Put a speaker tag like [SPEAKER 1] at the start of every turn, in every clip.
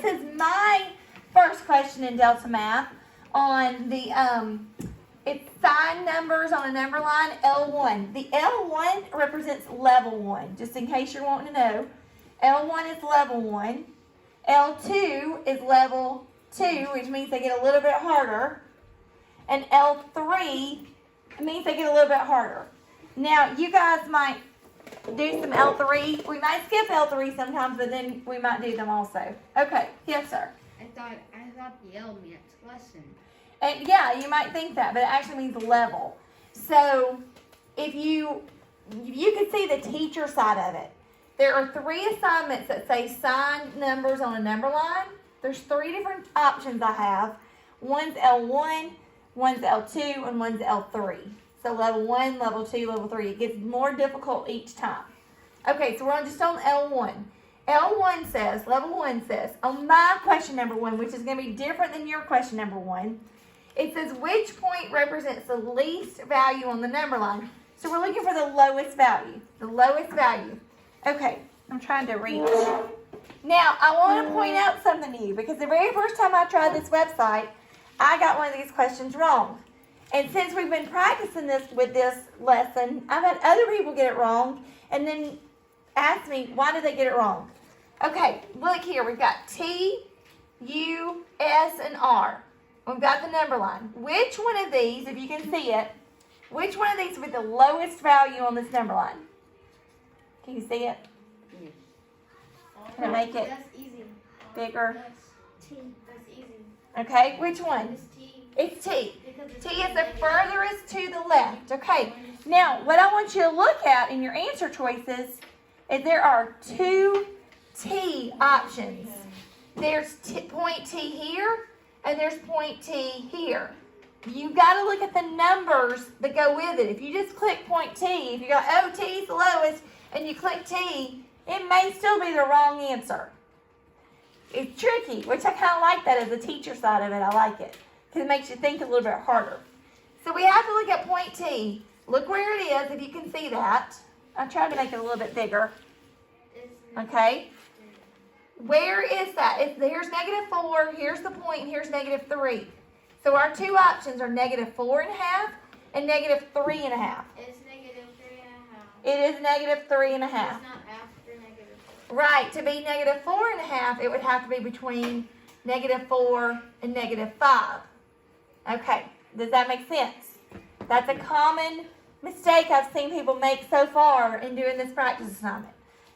[SPEAKER 1] This is my first question in Delta Math on the, it's sign numbers on a number line, L1. The L1 represents level 1, just in case you're wanting to know. L1 is level 1. L2 is level 2, which means they get a little bit harder. And L3 means they get a little bit harder. Now, you guys might do some L3. We might skip L3 sometimes, but then we might do them also. Okay, yes, sir.
[SPEAKER 2] I thought the L meant lesson.
[SPEAKER 1] And yeah, you might think that, but it actually means level. So if you can see the teacher side of it. There are 3 assignments that say sign numbers on a number line. There's 3 different options I have. One's L1, one's L2, and one's L3. So level 1, level 2, level 3. It gets more difficult each time. Okay, so we're just on L1. L1 says, level 1 says, on my question number 1, which is going to be different than your question number 1, it says which point represents the least value on the number line. So we're looking for the lowest value. The lowest value. Okay, I'm trying to reach. Now, I want to point out something to you because the very first time I tried this website, I got one of these questions wrong. And since we've been practicing this with this lesson, I've had other people get it wrong and then ask me, why did they get it wrong? Okay, look here. We've got T, U, S, and R. We've got the number line. Which one of these, if you can see it, which one of these with the lowest value on this number line? Can you see it?
[SPEAKER 2] Yes.
[SPEAKER 1] Can I make it
[SPEAKER 3] That's easy.
[SPEAKER 1] bigger?
[SPEAKER 3] That's T. That's easy.
[SPEAKER 1] Okay, which one?
[SPEAKER 3] It's T.
[SPEAKER 1] It's T.
[SPEAKER 3] Because it's
[SPEAKER 1] T is the furthest to the left. Okay, now what I want you to look at in your answer choices is there are 2 T options. There's point T here and there's point T here. You've got to look at the numbers that go with it. If you just click point T, if you go, oh, T is the lowest, and you click T, it may still be the wrong answer. It's tricky, which I kind of like that as the teacher side of it. I like it because it makes you think a little bit harder. So we have to look at point T. Look where it is, if you can see that. I tried to make it a little bit bigger. Okay. Where is that? Here's -4, here's the point, and here's -3. So our 2 options are -4.5 and -3.5.
[SPEAKER 3] It's -3.5.
[SPEAKER 1] It is -3.5.
[SPEAKER 3] It's not after -4.
[SPEAKER 1] Right, to be -4.5, it would have to be between -4 and -5. Okay, does that make sense? That's a common mistake I've seen people make so far in doing this practice assignment.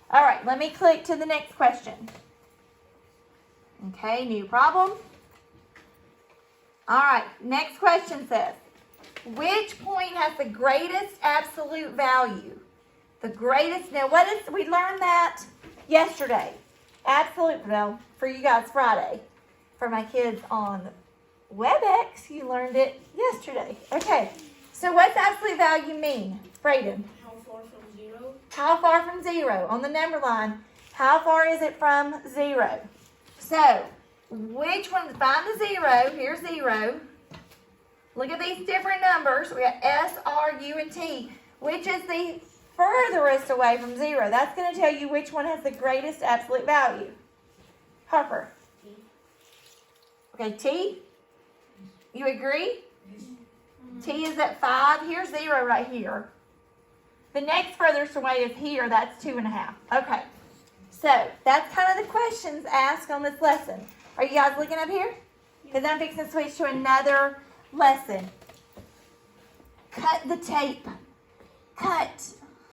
[SPEAKER 1] All right, let me click to the next question. Okay, new problem. All right, next question says, which point has the greatest absolute value? The greatest, now we learned that yesterday. Absolute, well, for you guys Friday. For my kids on WebEx, you learned it yesterday. Okay, so what's absolute value mean, Braden?
[SPEAKER 3] How far from 0?
[SPEAKER 1] How far from 0? On the number line, how far is it from 0? So, which one, find the 0, here's 0. Look at these different numbers. We got S, R, U, and T. Which is the furthest away from 0? That's going to tell you which one has the greatest absolute value. Harper.
[SPEAKER 3] T.
[SPEAKER 1] Okay, T? You agree? T is at 5. Here's 0 right here. The next furthest away is here. That's 2.5. Okay. So, that's kind of the questions asked on this lesson. Are you guys looking up here? Because I'm fixing to switch to another lesson. Cut the tape. Cut.